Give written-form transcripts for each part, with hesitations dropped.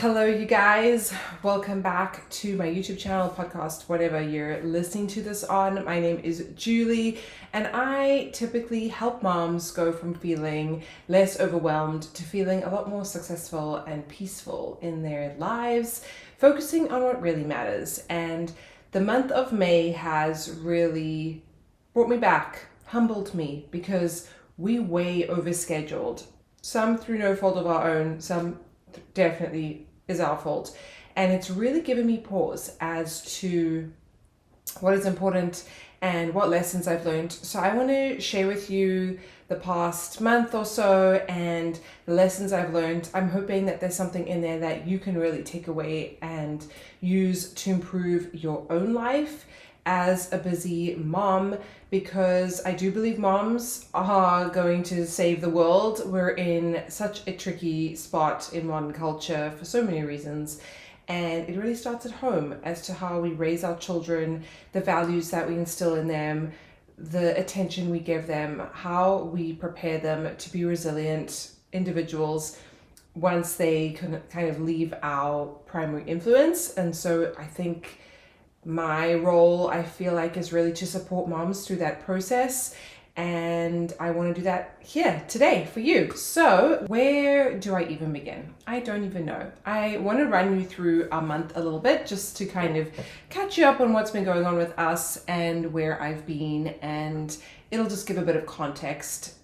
Hello, you guys. Welcome back to my YouTube channel, podcast, whatever you're listening to this on. My name is Julie, and I typically help moms go from feeling less overwhelmed to feeling a lot more successful and peaceful in their lives, focusing on what really matters. And the month of May has really brought me back, humbled me, because we way overscheduled. Some through no fault of our own, some definitely is our fault. And it's really given me pause as to what is important and what lessons I've learned. So I want to share with you the past month or so and the lessons I've learned. I'm hoping that there's something in there that you can really take away and use to improve your own life as a busy mom, because I do believe moms are going to save the world. We're in such a tricky spot in modern culture for so many reasons. And it really starts at home as to how we raise our children, the values that we instill in them, the attention we give them, how we prepare them to be resilient individuals once they can kind of leave our primary influence. And so I think my role, I feel like, is really to support moms through that process. And I want to do that here today for you. So where do I even begin? I don't even know. I want to run you through our month a little bit just to kind of catch you up on what's been going on with us and where I've been. And it'll just give a bit of context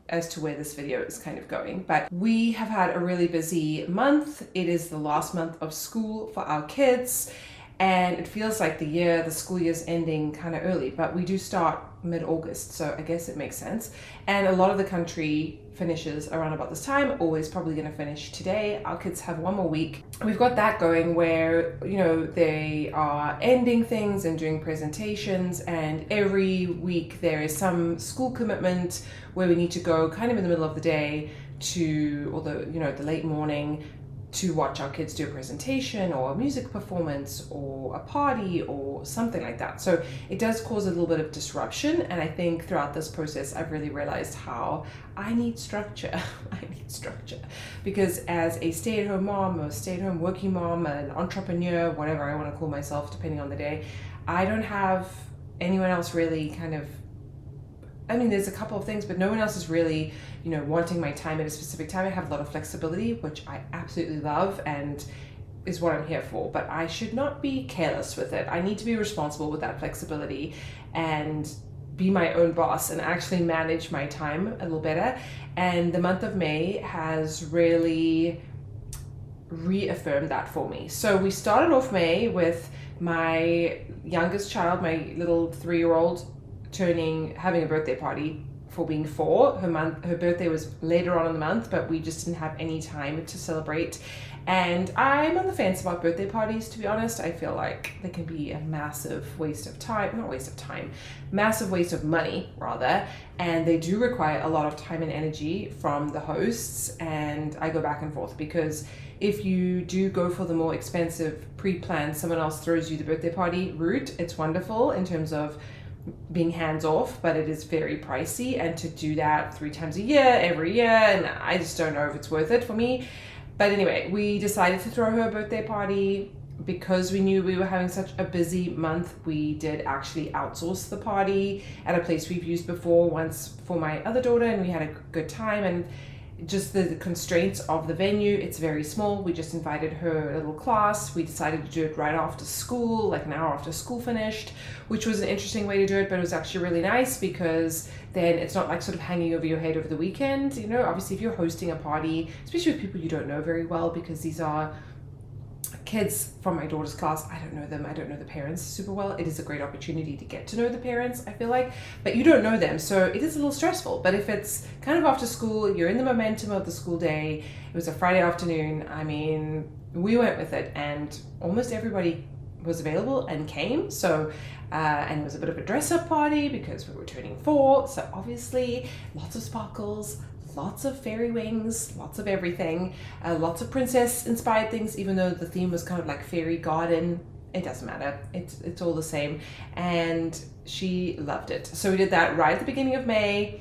as to where this video is kind of going. But we have had a really busy month. It is the last month of school for our kids. And it feels like the school year's ending kind of early, but we do start mid-August, so I guess it makes sense. And a lot of the country finishes around about this time, always probably going to finish today. Our kids have one more week. We've got that going where, they are ending things and doing presentations, and every week there is some school commitment where we need to go kind of in the middle of the day the late morning to watch our kids do a presentation or a music performance or a party or something like that. So it does cause a little bit of disruption. And I think throughout this process, I've really realized how I need structure. I need structure because as a stay-at-home mom, or stay-at-home working mom, an entrepreneur, whatever I want to call myself, depending on the day, I don't have anyone else really there's a couple of things, but no one else is really, wanting my time at a specific time. I have a lot of flexibility, which I absolutely love and is what I'm here for, but I should not be careless with it. I need to be responsible with that flexibility and be my own boss and actually manage my time a little better. And the month of May has really reaffirmed that for me. So we started off May with my youngest child, my little 3-year-old, having a birthday party for being 4. Her birthday was later on in the month, but we just didn't have any time to celebrate. And I'm on the fence about birthday parties, to be honest. I feel like they can be a massive waste of massive waste of money rather. And they do require a lot of time and energy from the hosts. And I go back and forth because if you do go for the more expensive pre-planned, someone else throws you the birthday party route, it's wonderful in terms of being hands off, but it is very pricey, and to do that 3 times a year, every year, and I just don't know if it's worth it for me. But anyway, we decided to throw her a birthday party because we knew we were having such a busy month. We did actually outsource the party at a place we've used before once for my other daughter, and we had a good time. And just the constraints of the venue, it's very small. We just invited her little class. We decided to do it right after school, like an hour after school finished, which was an interesting way to do it, but it was actually really nice because then it's not like sort of hanging over your head over the weekend. Obviously if you're hosting a party, especially with people you don't know very well, because these are kids from my daughter's class, I don't know them, I don't know the parents super well. It is a great opportunity to get to know the parents, I feel like, but you don't know them, so it is a little stressful. But if it's kind of after school, you're in the momentum of the school day, it was a Friday afternoon, we went with it, and almost everybody was available and came. So and it was a bit of a dress-up party because we were turning 4, so obviously lots of sparkles, lots of fairy wings, lots of everything, lots of princess inspired things, even though the theme was kind of like fairy garden. It doesn't matter, it's all the same, and she loved it. So we did that right at the beginning of May.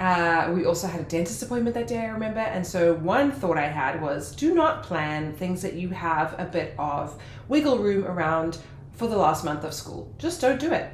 We also had a dentist appointment that day, I remember. And so one thought I had was, do not plan things that you have a bit of wiggle room around for the last month of school. Just don't do it.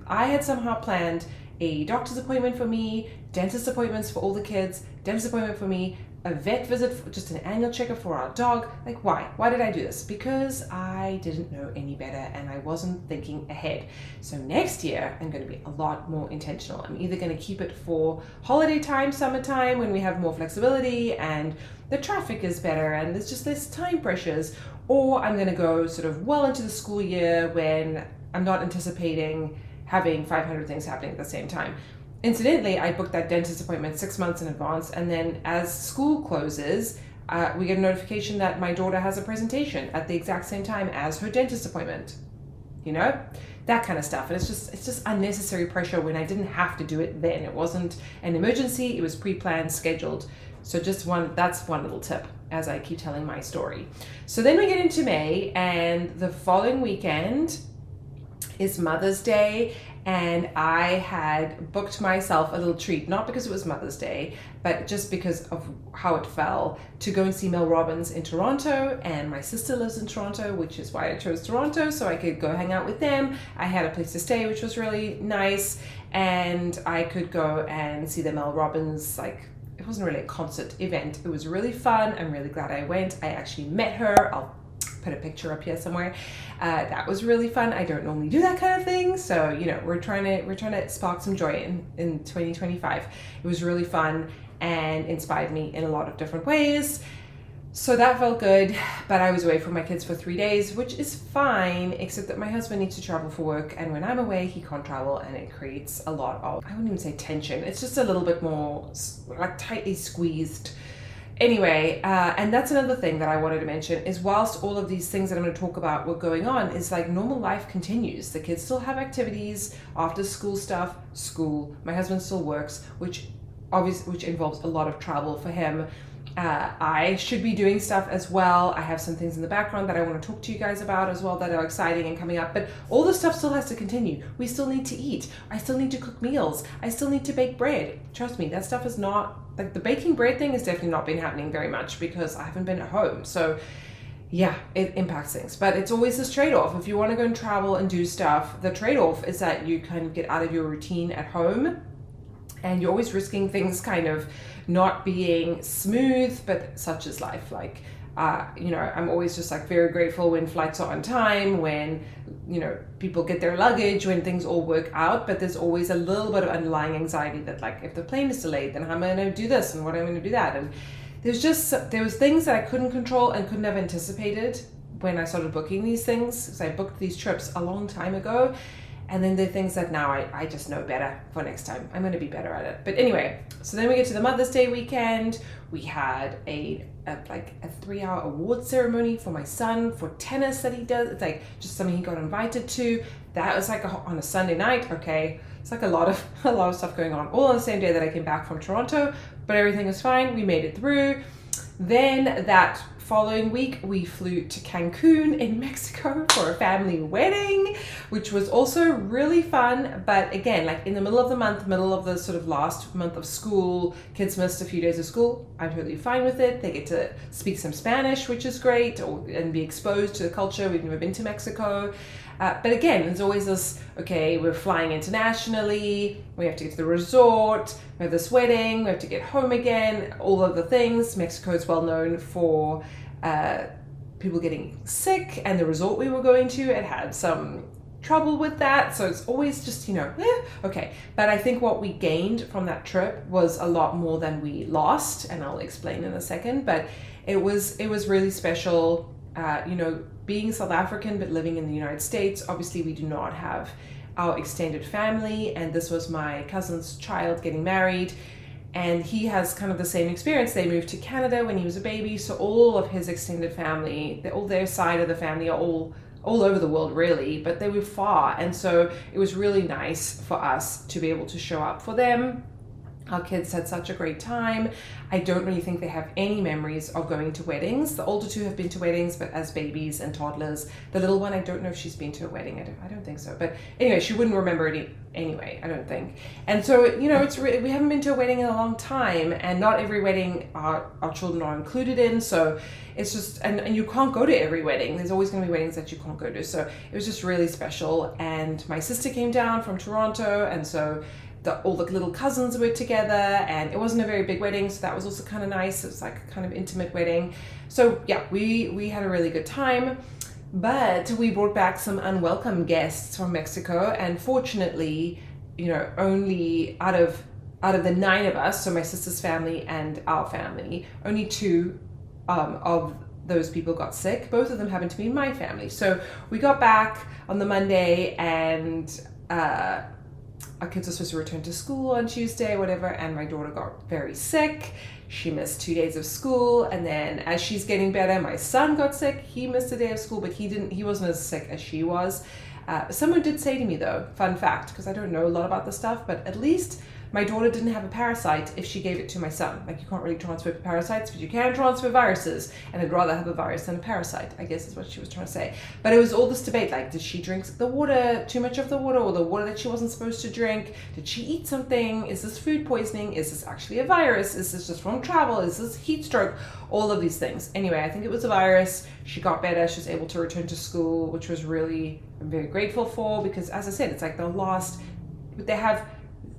I had somehow planned a doctor's appointment for me, dentist appointments for all the kids, dentist appointment for me, a vet visit, just an annual checkup for our dog. Like, why? Why did I do this? Because I didn't know any better and I wasn't thinking ahead. So next year, I'm going to be a lot more intentional. I'm either going to keep it for holiday time, summertime, when we have more flexibility and the traffic is better and there's just less time pressures, or I'm going to go sort of well into the school year when I'm not anticipating having 500 things happening at the same time. Incidentally, I booked that dentist appointment 6 months in advance, and then as school closes, we get a notification that my daughter has a presentation at the exact same time as her dentist appointment. You know, that kind of stuff. And it's just unnecessary pressure when I didn't have to do it then. It wasn't an emergency, it was pre-planned, scheduled. So that's one little tip as I keep telling my story. So then we get into May, and the following weekend is Mother's Day, and I had booked myself a little treat, not because it was Mother's Day, but just because of how it fell, to go and see Mel Robbins in Toronto. And my sister lives in Toronto, which is why I chose Toronto, so I could go hang out with them. I had a place to stay, which was really nice, and I could go and see the Mel Robbins, like, it wasn't really a concert event. It was really fun. I'm really glad I went. I actually met her. I'll put a picture up here somewhere. That was really fun. I don't normally do that kind of thing, so you know, we're trying to spark some joy in 2025. It was really fun and inspired me in a lot of different ways. So that felt good, but I was away from my kids for 3 days, which is fine, except that my husband needs to travel for work, and when I'm away, he can't travel, and it creates a lot of, I wouldn't even say tension, it's just a little bit more like tightly squeezed. Anyway, and that's another thing that I wanted to mention is, whilst all of these things that I'm going to talk about were going on, is like normal life continues. The kids still have activities, after school stuff, school. My husband still works, which involves a lot of travel for him. I should be doing stuff as well. I have some things in the background that I want to talk to you guys about as well that are exciting and coming up, but all the stuff still has to continue. We still need to eat. I still need to cook meals. I still need to bake bread. Trust me, that stuff is not, like the baking bread thing has definitely not been happening very much because I haven't been at home. So yeah, it impacts things, but it's always this trade-off. If you want to go and travel and do stuff, the trade-off is that you kind of get out of your routine at home, and you're always risking things kind of not being smooth, but such is life. Like, you know, I'm always just like very grateful when flights are on time, when, you know, people get their luggage, when things all work out, but there's always a little bit of underlying anxiety that, like, if the plane is delayed, then how am I going to do this and what am I going to do that? And there was things that I couldn't control and couldn't have anticipated when I started booking these things, because I booked these trips a long time ago. And then there are things that now I just know better for next time. I'm going to be better at it. But anyway, so then we get to the Mother's Day weekend. We had a 3-hour award ceremony for my son for tennis that he does. It's like just something he got invited to. That was like on a Sunday night. Okay, it's like a lot of stuff going on all on the same day that I came back from Toronto. But everything was fine. We made it through. Then that following week, we flew to Cancun in Mexico for a family wedding, which was also really fun. But again, like in the middle of the month, middle of the sort of last month of school, kids missed a few days of school. I'm totally fine with it. They get to speak some Spanish, which is great, and be exposed to the culture. We've never been to Mexico. But again, there's always this, okay, we're flying internationally, we have to get to the resort, we have this wedding, we have to get home again, all of the things. Mexico is well known for people getting sick, and the resort we were going to, it had some trouble with that. So it's always just, you know, okay. But I think what we gained from that trip was a lot more than we lost, and I'll explain in a second. But it was really special, you know, being South African but living in the United States. Obviously we do not have our extended family, and this was my cousin's child getting married, and he has kind of the same experience. They moved to Canada when he was a baby, so all of his extended family, all their side of the family are all over the world really, but they were far, and so it was really nice for us to be able to show up for them. Our kids had such a great time. I don't really think they have any memories of going to weddings. The older two have been to weddings, but as babies and toddlers. The little one, I don't know if she's been to a wedding. I don't think so. But anyway, she wouldn't remember it anyway, I don't think. And so, we haven't been to a wedding in a long time, and not every wedding our children are included in. So it's just, and you can't go to every wedding. There's always going to be weddings that you can't go to. So it was just really special. And my sister came down from Toronto, and so all the little cousins were together, and it wasn't a very big wedding, so that was also kind of nice. It was like a kind of intimate wedding. So yeah, we had a really good time, but we brought back some unwelcome guests from Mexico, and fortunately, only out of the 9 of us, so my sister's family and our family, only 2 of those people got sick. Both of them happened to be my family. So we got back on the Monday, and our kids were supposed to return to school on Tuesday, whatever, and my daughter got very sick. She missed 2 days of school, and then as she's getting better, my son got sick. He missed a day of school, but he wasn't as sick as she was. Someone did say to me though, fun fact, because I don't know a lot about this stuff, but at least my daughter didn't have a parasite if she gave it to my son. Like, you can't really transfer parasites, but you can transfer viruses, and I'd rather have a virus than a parasite, I guess is what she was trying to say. But it was all this debate, like, did she drink the water, too much of the water, or the water that she wasn't supposed to drink? Did she eat something? Is this food poisoning? Is this actually a virus? Is this just from travel? Is this heat stroke? All of these things. Anyway, I think it was a virus. She got better. She was able to return to school, which was really, I'm very grateful for, because as I said, it's like they have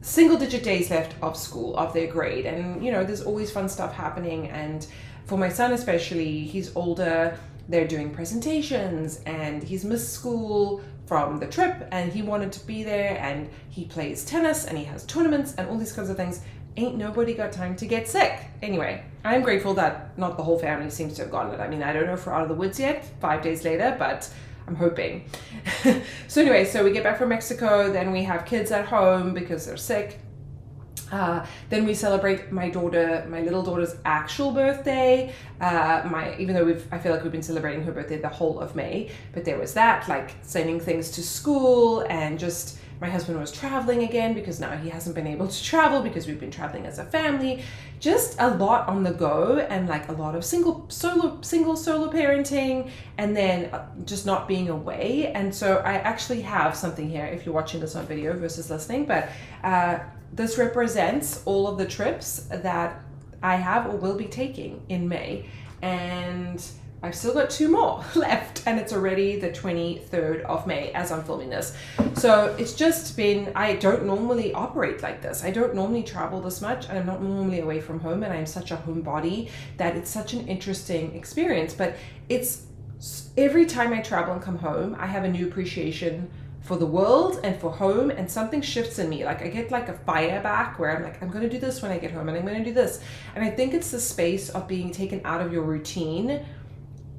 single-digit days left of school, of their grade, and there's always fun stuff happening. And for my son especially, he's older, they're doing presentations, and he's missed school from the trip, and he wanted to be there, and he plays tennis, and he has tournaments and all these kinds of things. Ain't nobody got time to get sick. Anyway, I'm grateful that not the whole family seems to have gotten it. I mean, I don't know if we're out of the woods yet, 5 days later, but I'm hoping. So anyway, so we get back from Mexico, then we have kids at home because they're sick. Then we celebrate my little daughter's actual birthday. Even though I feel like we've been celebrating her birthday the whole of May, but there was that, like sending things to school, and just my husband was traveling again because now he hasn't been able to travel because we've been traveling as a family. Just a lot on the go, and like a lot of single solo parenting, and then just not being away. And so I actually have something here if you're watching this on video versus listening, but this represents all of the trips that I have or will be taking in May, and I've still got 2 more left, and it's already the 23rd of May as I'm filming this. So it's just been, I don't normally operate like this. I don't normally travel this much, and I'm not normally away from home, and I'm such a homebody that it's such an interesting experience. But it's every time I travel and come home, I have a new appreciation for the world and for home, and something shifts in me. Like, I get like a fire back where I'm like, I'm going to do this when I get home, and I'm going to do this. And I think it's the space of being taken out of your routine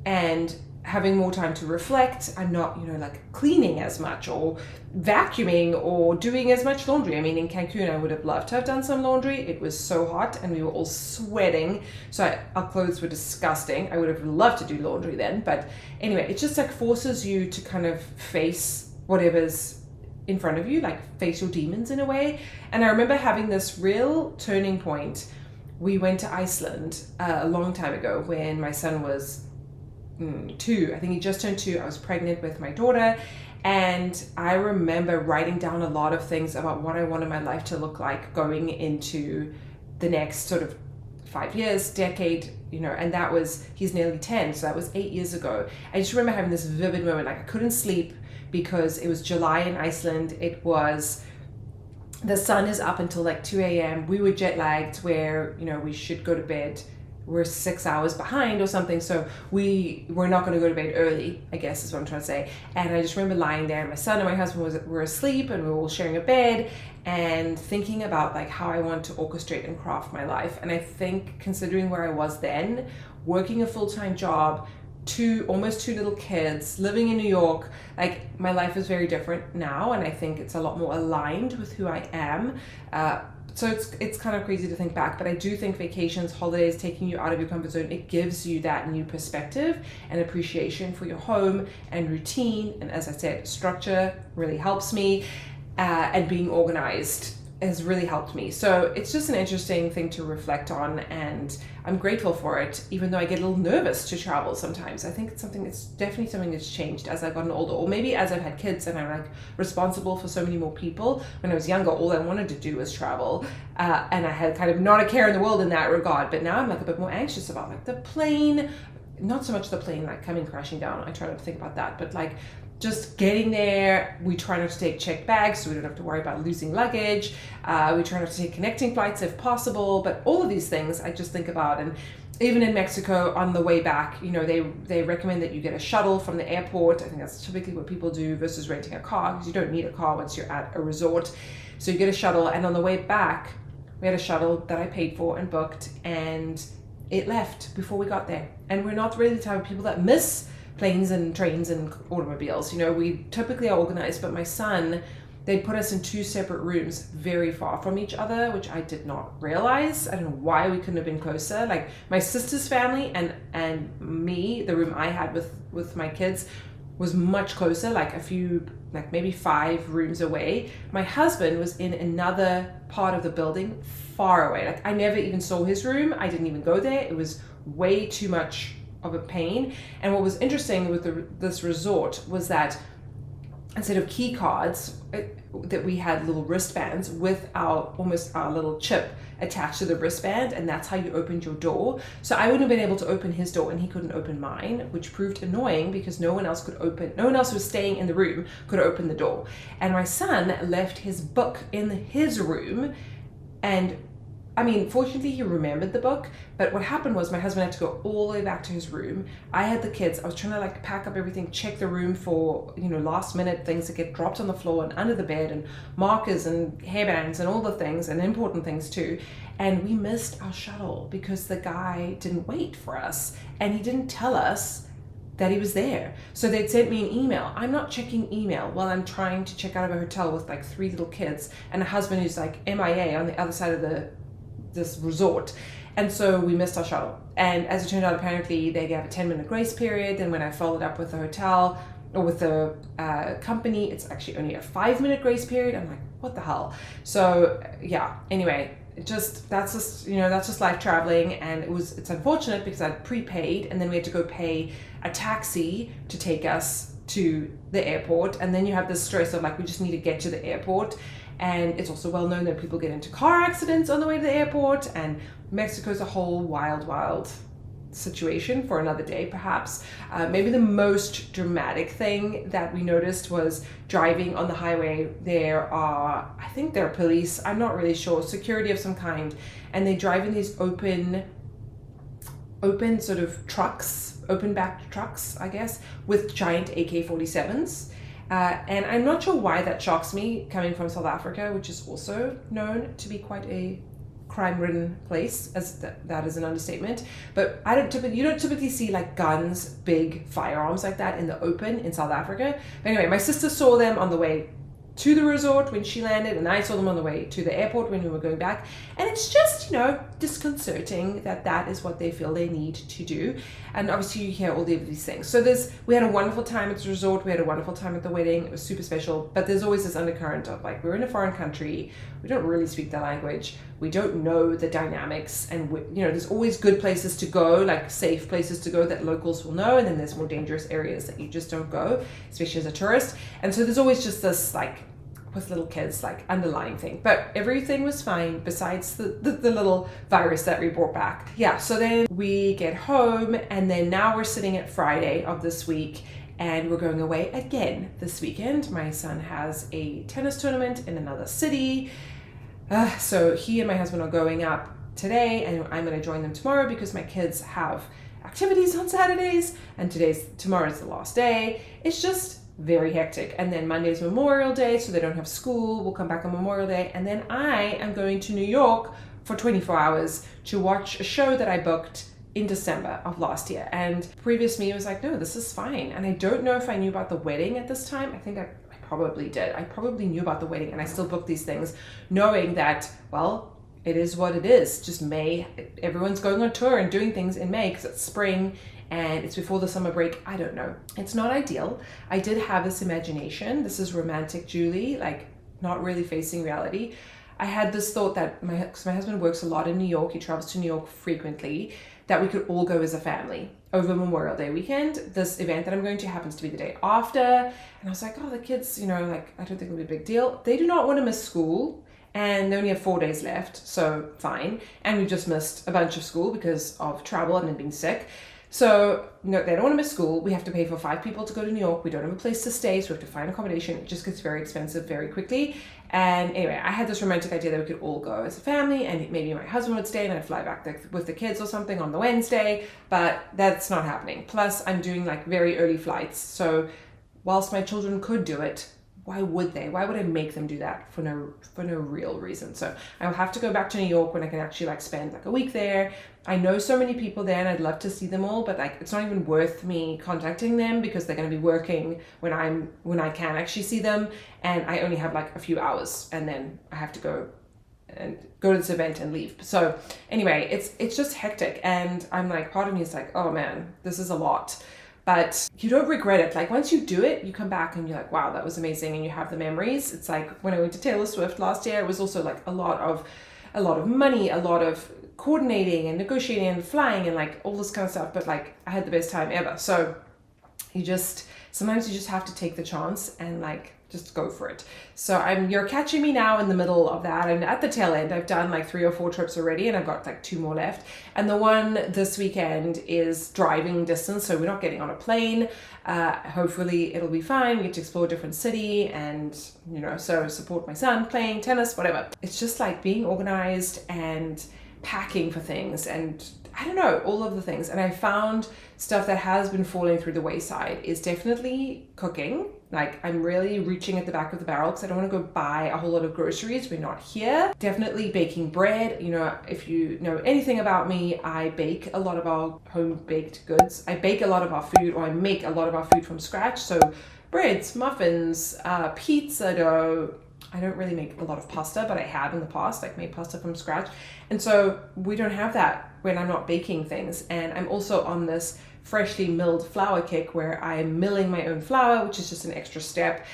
and having more time to reflect. I'm not, like cleaning as much or vacuuming or doing as much laundry. I mean, in Cancun, I would have loved to have done some laundry. It was so hot and we were all sweating. So our clothes were disgusting. I would have loved to do laundry then. But anyway, it just like forces you to kind of face whatever's in front of you, like face your demons in a way. And I remember having this real turning point. We went to Iceland a long time ago when my son was 2. I think he just turned 2. I was pregnant with my daughter, and I remember writing down a lot of things about what I wanted my life to look like going into the next sort of 5 years, decade, and that was, he's nearly 10, so that was 8 years ago. I just remember having this vivid moment, like I couldn't sleep because it was July in Iceland. It was, the sun is up until like 2 a.m. We were jet lagged where, we should go to bed. We're 6 hours behind or something, so we're not going to go to bed early, I guess is what I'm trying to say. And I just remember lying there, my son and my husband were asleep, and we were all sharing a bed, and thinking about like how I want to orchestrate and craft my life. And I think, considering where I was then, working a full-time job, almost 2 little kids, living in New York, like my life is very different now, and I think it's a lot more aligned with who I am. So it's kind of crazy to think back, but I do think vacations, holidays, taking you out of your comfort zone, it gives you that new perspective and appreciation for your home and routine. And as I said, structure really helps me, and being organized has really helped me. So it's just an interesting thing to reflect on, and I'm grateful for it, even though I get a little nervous to travel sometimes. I think it's definitely something that's changed as I've gotten older, or maybe as I've had kids and I'm like responsible for so many more people. When I was younger, all I wanted to do was travel, and I had kind of not a care in the world in that regard. But now I'm like a bit more anxious about like the plane, not so much the plane like coming crashing down. I try not to think about that, but like just getting there. We try not to take checked bags so we don't have to worry about losing luggage. We try not to take connecting flights if possible, but all of these things I just think about. And even in Mexico on the way back, you know, they recommend that you get a shuttle from the airport. I think that's typically what people do versus renting a car, because you don't need a car once you're at a resort. So you get a shuttle, and on the way back, we had a shuttle that I paid for and booked, and it left before we got there. And we're not really the type of people that miss planes and trains and automobiles. You know, we typically are organized, but my son, they put us in 2 separate rooms very far from each other, which I did not realize. I don't know why we couldn't have been closer. Like my sister's family and me, the room I had with my kids was much closer, like maybe 5 rooms away. My husband was in another part of the building far away. Like I never even saw his room. I didn't even go there. It was way too much of a pain. And what was interesting with this resort was that instead of key cards, that we had little wristbands with our little chip attached to the wristband, and that's how you opened your door. So I wouldn't have been able to open his door and he couldn't open mine, which proved annoying because no one else who was staying in the room could open the door. And my son left his book in his room, and I mean, fortunately he remembered the book, but what happened was my husband had to go all the way back to his room. I had the kids. I was trying to like pack up everything, check the room for, you know, last minute things that get dropped on the floor and under the bed, and markers and hairbands and all the things, and important things too. And we missed our shuttle because the guy didn't wait for us, and he didn't tell us that he was there. So they'd sent me an email. I'm not checking email while I'm trying to check out of a hotel with like 3 little kids and a husband who's like MIA on the other side of this resort. And so we missed our shuttle. And as it turned out, apparently they gave a 10-minute grace period. Then when I followed up with the hotel or with the company, it's actually only a 5-minute grace period. I'm like, what the hell? So yeah, anyway, that's just life traveling. And it's unfortunate because I'd prepaid, and then we had to go pay a taxi to take us to the airport. And then you have this stress of like, we just need to get to the airport. And it's also well known that people get into car accidents on the way to the airport, and Mexico's a whole wild situation for another day, perhaps. Maybe the most dramatic thing that we noticed was driving on the highway. I think they're police, I'm not really sure, security of some kind, and they drive in these open sort of trucks, open backed trucks, I guess, with giant AK-47s. And I'm not sure why that shocks me, coming from South Africa, which is also known to be quite a crime-ridden place, as that is an understatement. But you don't typically see like guns, big firearms like that in the open in South Africa. But anyway, my sister saw them on the way to the resort when she landed, and I saw them on the way to the airport when we were going back. And it's just, disconcerting that is what they feel they need to do. And obviously you hear all of these things. So we had a wonderful time at the resort. We had a wonderful time at the wedding. It was super special. But there's always this undercurrent of like, we're in a foreign country. We don't really speak the language. We don't know the dynamics. And, there's always good places to go, like safe places to go that locals will know. And then there's more dangerous areas that you just don't go, especially as a tourist. And so there's always just this like, with little kids, like underlying thing, but everything was fine besides the little virus that we brought back. Yeah, so then we get home, and then now we're sitting at Friday of this week, and we're going away again this weekend. My son has a tennis tournament in another city, so he and my husband are going up today, and I'm going to join them tomorrow because my kids have activities on Saturdays, and tomorrow's the last day. It's just very hectic. And then Monday's Memorial Day, so they don't have school. We'll come back on Memorial Day, and then I am going to New York for 24 hours to watch a show that I booked in December of last year. And previous me was like, no, this is fine. And I don't know if I knew about the wedding at this time. I think I probably did. I probably knew about the wedding, and I still booked these things knowing that, well, it is what it is. Just May, everyone's going on tour and doing things in May because it's spring and it's before the summer break. I don't know. It's not ideal. I did have this imagination. This is romantic Julie, like not really facing reality. I had this thought that cause my husband works a lot in New York, he travels to New York frequently, that we could all go as a family over Memorial Day weekend. This event that I'm going to happens to be the day after. And I was like, oh, the kids, you know, like, I don't think it'll be a big deal. They do not want to miss school, and they only have 4 days left, so fine. And we just missed a bunch of school because of travel and then being sick. So no, they don't want to miss school. We have to pay for 5 people to go to New York. We don't have a place to stay, so we have to find accommodation. It just gets very expensive very quickly. And anyway, I had this romantic idea that we could all go as a family, and maybe my husband would stay and I'd fly back with the kids or something on the Wednesday, but that's not happening. Plus, I'm doing like very early flights. So whilst my children could do it, why would they? Why would I make them do that for no real reason? So I'll have to go back to New York when I can actually like spend like a week there. I know so many people there and I'd love to see them all, but like it's not even worth me contacting them because they're going to be working when I can actually see them, and I only have like a few hours and then I have to go to this event and leave. So anyway, it's just hectic, and I'm like, part of me is like, oh man, this is a lot. But you don't regret it. Like once you do it, you come back and you're like, wow, that was amazing. And you have the memories. It's like when I went to Taylor Swift last year, it was also like a lot of money, a lot of coordinating and negotiating and flying and like all this kind of stuff. But like I had the best time ever. So sometimes you just have to take the chance and like just go for it. So you're catching me now in the middle of that. I'm at the tail end. I've done like 3 or 4 trips already, and I've got like 2 more left. And the one this weekend is driving distance, so we're not getting on a plane. Hopefully it'll be fine. We get to explore a different city, and you know, so support my son playing tennis, whatever. It's just like being organized and packing for things, and I don't know, all of the things. And I found stuff that has been falling through the wayside is definitely cooking. Like I'm really reaching at the back of the barrel because I don't want to go buy a whole lot of groceries. We're not here. Definitely baking bread. You know, if you know anything about me, I bake a lot of our home baked goods. I bake a lot of our food, or I make a lot of our food from scratch. So breads, muffins, pizza dough. I don't really make a lot of pasta, but I have in the past, like made pasta from scratch. And so we don't have that when I'm not baking things. And I'm also on this freshly milled flour kick where I'm milling my own flour, which is just an extra step.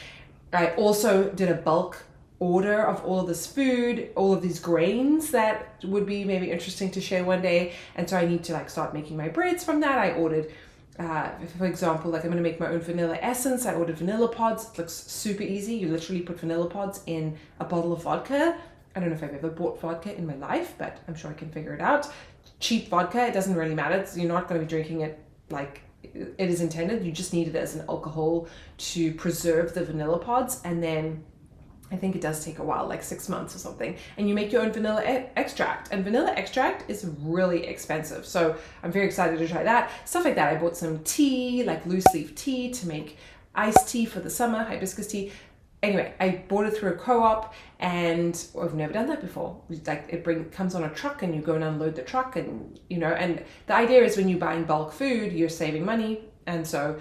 I also did a bulk order of all of this food, all of these grains that would be maybe interesting to share one day. And so I need to like start making my breads from that. I ordered for example, like I'm going to make my own vanilla essence. I ordered vanilla pods. It looks super easy. You literally put vanilla pods in a bottle of vodka. I don't know if I've ever bought vodka in my life, but I'm sure I can figure it out. Cheap vodka, it doesn't really matter. So you're not going to be drinking it like it is intended. You just need it as an alcohol to preserve the vanilla pods. And then I think it does take a while, like 6 months or something. And you make your own vanilla extract. And vanilla extract is really expensive. So I'm very excited to try that. Stuff like that. I bought some tea, like loose leaf tea to make iced tea for the summer, hibiscus tea. Anyway, I bought it through a co-op, and I've never done that before. Like it comes on a truck and you go and unload the truck, and you know, and the idea is when you buy in bulk food, you're saving money. And so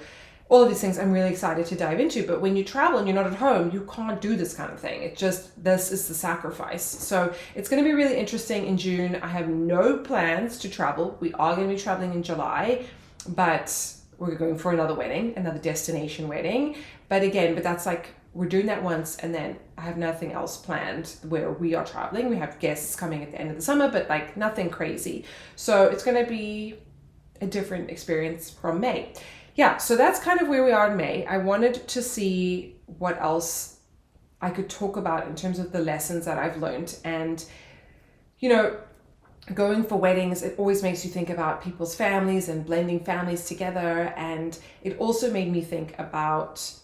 all of these things I'm really excited to dive into. But when you travel and you're not at home, you can't do this kind of thing. This is the sacrifice. So it's going to be really interesting in June. I have no plans to travel. We are going to be traveling in July, but we're going for another wedding, another destination wedding. But that's like, we're doing that once, and then I have nothing else planned where we are traveling. We have guests coming at the end of the summer, but like nothing crazy. So it's going to be a different experience from May. Yeah, so that's kind of where we are in May. I wanted to see what else I could talk about in terms of the lessons that I've learned. And, you know, going for weddings, it always makes you think about people's families and blending families together. And it also made me think about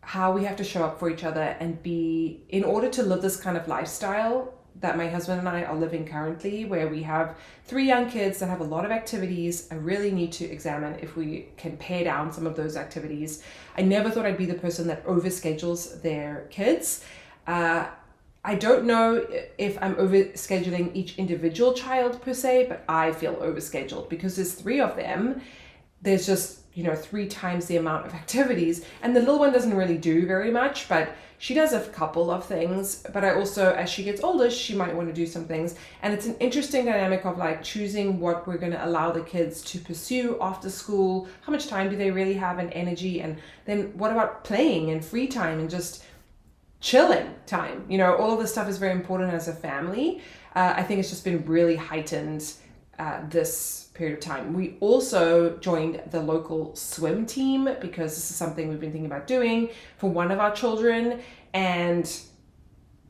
how we have to show up for each other and be, in order to live this kind of lifestyle that my husband and I are living currently, where we have 3 young kids that have a lot of activities. I really need to examine if we can pare down some of those activities. I never thought I'd be the person that overschedules their kids. I don't know if I'm overscheduling each individual child per se, but I feel overscheduled because there's 3 of them. There's just, 3 times the amount of activities, and the little one doesn't really do very much, but she does a couple of things. But I also, as she gets older, she might want to do some things. And it's an interesting dynamic of like choosing what we're going to allow the kids to pursue after school. How much time do they really have and energy? And then what about playing and free time and just chilling time. You know, all of this stuff is very important as a family. I think it's just been really heightened this period of time. We also joined the local swim team because this is something we've been thinking about doing for one of our children, and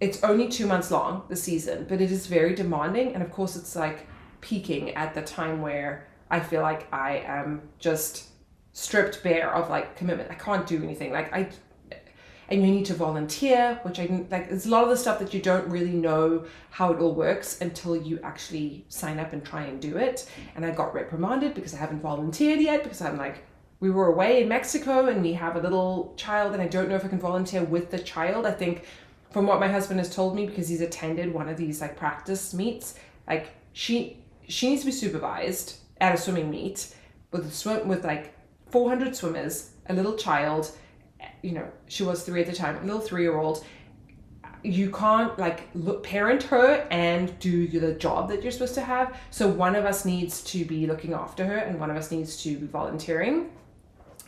it's only 2 months long, the season, but it is very demanding. And of course it's like peaking at the time where I feel like I am just stripped bare of like commitment. I can't do anything. And you need to volunteer, which I didn't like. There's a lot of the stuff that you don't really know how it all works until you actually sign up and try and do it. And I got reprimanded because I haven't volunteered yet, because I'm like, we were away in Mexico and we have a little child and I don't know if I can volunteer with the child. I think from what my husband has told me, because he's attended one of these like practice meets, like she needs to be supervised at a swimming meet with like 400 swimmers, a little child. You know, she was 3 at the time, a little 3-year-old. You can't like parent her and do the job that you're supposed to have. So one of us needs to be looking after her and one of us needs to be volunteering.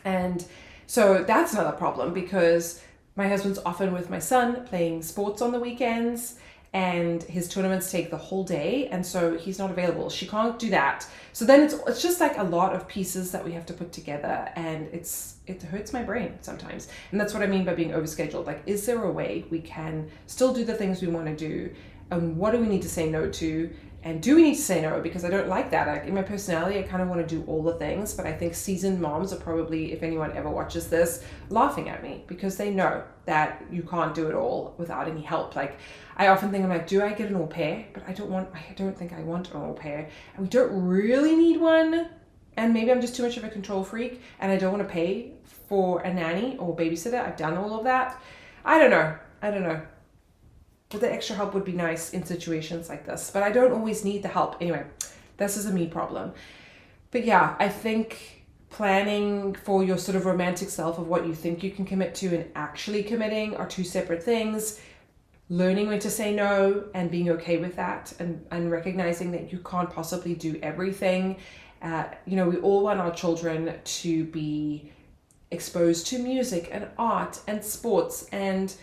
And so that's another problem, because my husband's often with my son playing sports on the weekends, and his tournaments take the whole day, and so he's not available. She can't do that. So then it's just like a lot of pieces that we have to put together, and it hurts my brain sometimes. And that's what I mean by being overscheduled. Like, is there a way we can still do the things we want to do, and what do we need to say no to? And do we need to say no? Because I don't like that. Like, in my personality, I kind of want to do all the things, but I think seasoned moms are probably, if anyone ever watches this, laughing at me because they know that you can't do it all without any help. Like, I often think, I'm like, do I get an au pair? But I don't think I want an au pair. And we don't really need one. And maybe I'm just too much of a control freak and I don't want to pay for a nanny or babysitter. I've done all of that. I don't know. But the extra help would be nice in situations like this. But I don't always need the help. Anyway, this is a me problem. But yeah, I think planning for your sort of romantic self of what you think you can commit to and actually committing are two separate things. Learning when to say no and being okay with that, and recognizing that you can't possibly do everything. We all want our children to be exposed to music and art and sports and,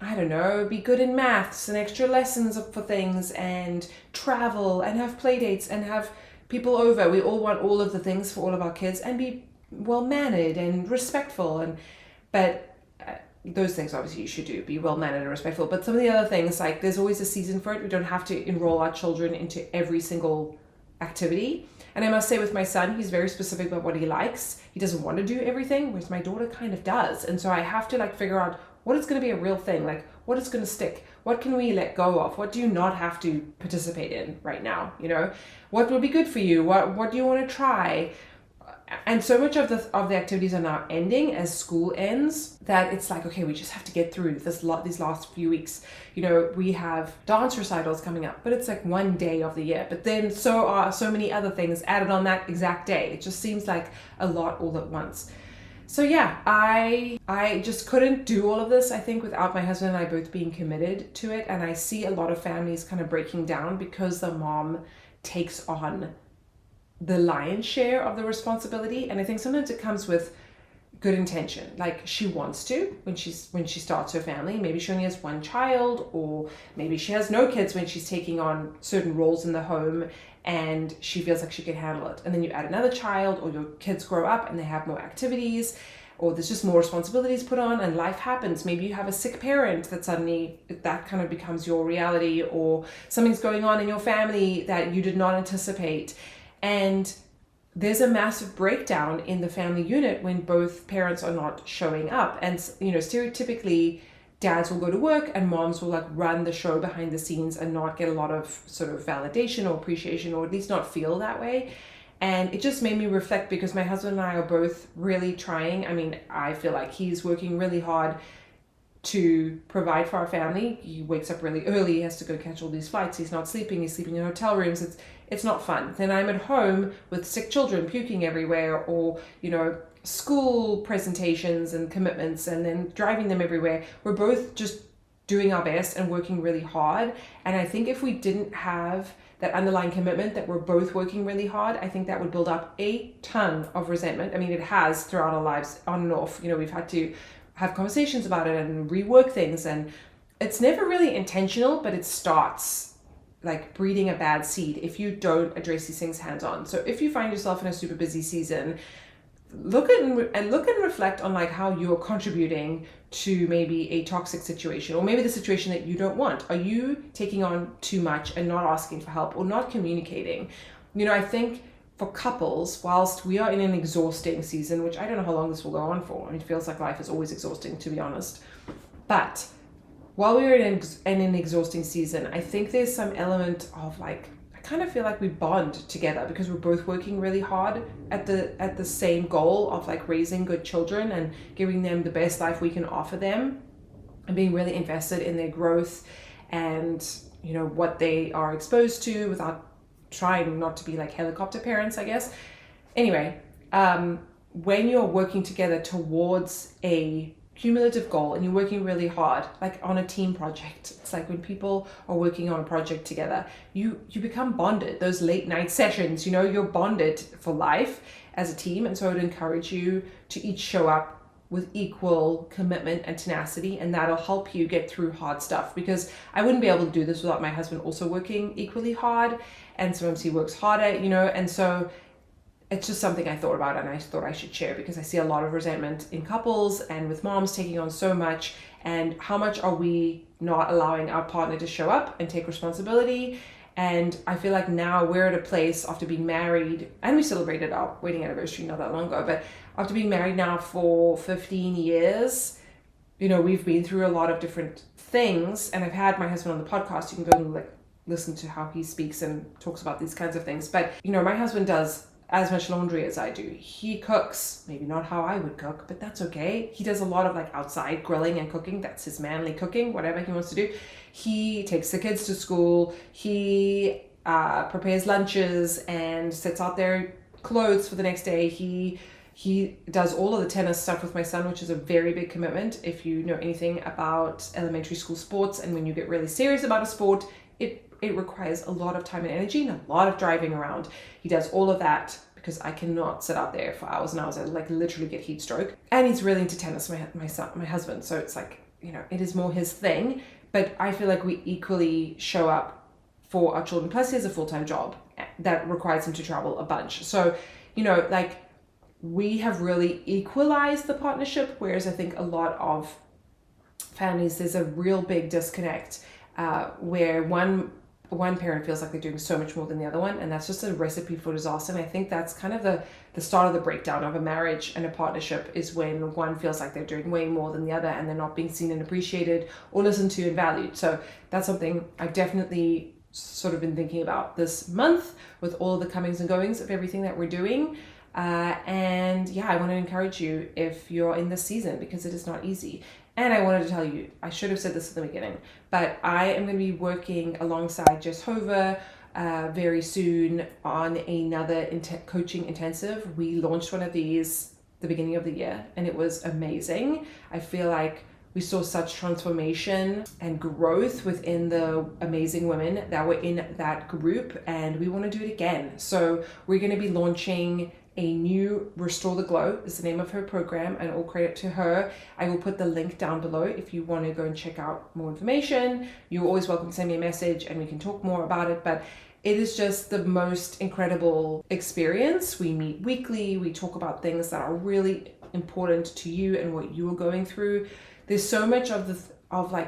I don't know, be good in maths and extra lessons for things and travel and have play dates and have people over. We all want all of the things for all of our kids and be well-mannered and respectful. But those things obviously you should do, be well-mannered and respectful. But some of the other things, like there's always a season for it. We don't have to enroll our children into every single activity. And I must say with my son, he's very specific about what he likes. He doesn't want to do everything, whereas my daughter kind of does. And so I have to figure out what is going to be a real thing, like what is going to stick, what can we let go of, what do you not have to participate in right now, what will be good for you, what do you want to try. And so much of the activities are now ending as school ends that it's like, okay, we just have to get through these last few weeks. We have dance recitals coming up, but it's like one day of the year. But then so are so many other things added on that exact day. It just seems like a lot all at once. So yeah, I just couldn't do all of this, I think, without my husband and I both being committed to it. And I see a lot of families kind of breaking down because the mom takes on the lion's share of the responsibility. And I think sometimes it comes with good intention. Like she wants to when she starts her family. Maybe she only has one child, or maybe she has no kids when she's taking on certain roles in the home and she feels like she can handle it. And then you add another child, or your kids grow up and they have more activities, or there's just more responsibilities put on and life happens. Maybe you have a sick parent that suddenly that kind of becomes your reality, or something's going on in your family that you did not anticipate. And there's a massive breakdown in the family unit when both parents are not showing up. And, stereotypically, dads will go to work and moms will run the show behind the scenes and not get a lot of sort of validation or appreciation, or at least not feel that way. And it just made me reflect, because my husband and I are both really trying. I mean, I feel like he's working really hard to provide for our family. He wakes up really early, he has to go catch all these flights, he's not sleeping, he's sleeping in hotel rooms. It's not fun. Then I'm at home with sick children puking everywhere, or, school presentations and commitments, and then driving them everywhere. We're both just doing our best and working really hard. And I think if we didn't have that underlying commitment that we're both working really hard, I think that would build up a ton of resentment. I mean, it has throughout our lives, on and off. We've had to have conversations about it and rework things. And it's never really intentional, but it starts like breeding a bad seed if you don't address these things hands on. So if you find yourself in a super busy season, look and reflect on like how you're contributing to maybe a toxic situation, or maybe the situation that you don't want. Are you taking on too much and not asking for help or not communicating? I think for couples, whilst we are in an exhausting season, which I don't know how long this will go on for. I mean, it feels like life is always exhausting, to be honest. But while we're in an exhausting season, I think there's some element of like, I kind of feel like we bond together because we're both working really hard at the same goal of like raising good children and giving them the best life we can offer them, and being really invested in their growth and what they are exposed to, without trying not to be like helicopter parents, I guess. Anyway, when you're working together towards a cumulative goal and you're working really hard, like on a team project, it's like when people are working on a project together, you become bonded. Those late night sessions, you're bonded for life as a team. And so I would encourage you to each show up with equal commitment and tenacity, and that'll help you get through hard stuff, because I wouldn't be able to do this without my husband also working equally hard, and sometimes he works harder, and so it's just something I thought about and I thought I should share, because I see a lot of resentment in couples and with moms taking on so much. And how much are we not allowing our partner to show up and take responsibility? And I feel like now we're at a place after being married, and we celebrated our wedding anniversary not that long ago, but after being married now for 15 years, we've been through a lot of different things. And I've had my husband on the podcast. You can go and listen to how he speaks and talks about these kinds of things. But, my husband does as much laundry as I do. He cooks, maybe not how I would cook, but that's okay. He does a lot of like outside grilling and cooking. That's his manly cooking, whatever he wants to do. He takes the kids to school. He prepares lunches and sets out their clothes for the next day. He does all of the tennis stuff with my son, which is a very big commitment. If you know anything about elementary school sports, and when you get really serious about a sport, it requires a lot of time and energy and a lot of driving around. He does all of that because I cannot sit out there for hours and hours. I literally get heat stroke. And he's really into tennis, my husband. So it's like, it is more his thing. But I feel like we equally show up for our children. Plus he has a full-time job that requires him to travel a bunch. So, we have really equalized the partnership, whereas I think a lot of families, there's a real big disconnect where one parent feels like they're doing so much more than the other one, and that's just a recipe for disaster. And I think that's kind of the start of the breakdown of a marriage and a partnership, is when one feels like they're doing way more than the other and they're not being seen and appreciated or listened to and valued. So that's something I've definitely sort of been thinking about this month with all the comings and goings of everything that we're doing. And yeah, I want to encourage you if you're in this season, because it is not easy. And I wanted to tell you, I should have said this at the beginning, but I am going to be working alongside Jess very soon on another coaching intensive. We launched one of these the beginning of the year, and it was amazing. I feel like we saw such transformation and growth within the amazing women that were in that group, and we want to do it again. So we're going to be launching a new Restore the Glow is the name of her program, and all credit to her. I will put the link down below if you want to go and check out more information. You're always welcome to send me a message and we can talk more about it. But it is just the most incredible experience. We meet weekly. We talk about things that are really important to you and what you are going through. There's so much of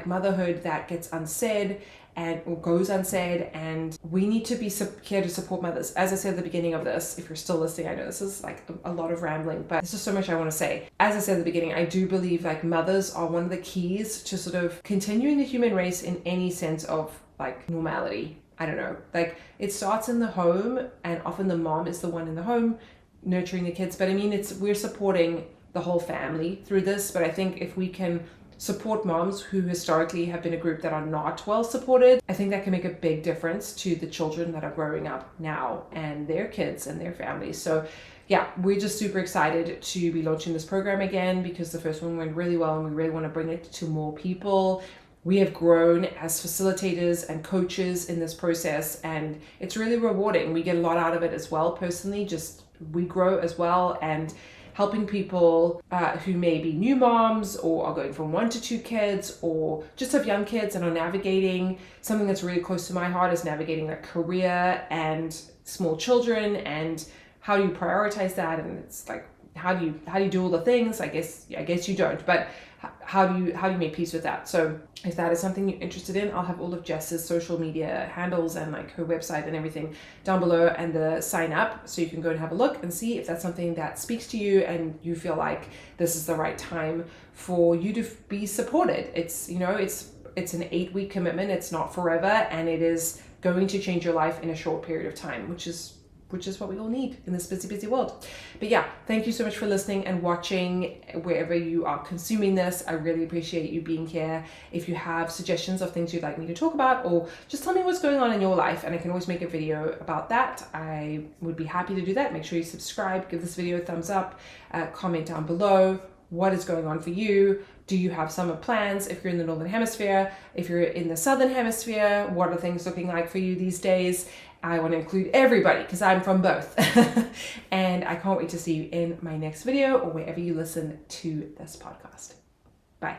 motherhood that gets unsaid or goes unsaid, and we need to be here to support mothers. As I said at the beginning of this, if you're still listening, I know this is like a lot of rambling, but there's just so much I want to say. As I said at the beginning, I do believe like mothers are one of the keys to sort of continuing the human race in any sense of like normality. I don't know, like it starts in the home, and often the mom is the one in the home nurturing the kids. But I mean, we're supporting the whole family through this. But I think if we can support moms who historically have been a group that are not well supported, I think that can make a big difference to the children that are growing up now and their kids and their families. So yeah, we're just super excited to be launching this program again, because the first one went really well and we really want to bring it to more people. We have grown as facilitators and coaches in this process, and it's really rewarding. We get a lot out of it as well. Personally, just we grow as well, and helping people who may be new moms or are going from 1 to 2 kids or just have young kids and are navigating something that's really close to my heart is navigating a career and small children, and how do you prioritize that? And it's like, how do you do all the things? I guess you don't, but how do you make peace with that? So if that is something you're interested in, I'll have all of Jess's social media handles and like her website and everything down below, and the sign up, so you can go and have a look and see if that's something that speaks to you and you feel like this is the right time for you to be supported. It's, you know, it's an 8-week commitment. It's not forever, and it is going to change your life in a short period of time, which is what we all need in this busy world. But yeah, thank you so much for listening and watching wherever you are consuming this. I really appreciate you being here. If you have suggestions of things you'd like me to talk about, or just tell me what's going on in your life, and I can always make a video about that, I would be happy to do that. Make sure you subscribe, give this video a thumbs up, comment down below what is going on for you. Do you have summer plans? If you're in the Northern Hemisphere, if you're in the Southern Hemisphere, what are things looking like for you these days? I want to include everybody because I'm from both. And I can't wait to see you in my next video or wherever you listen to this podcast. Bye.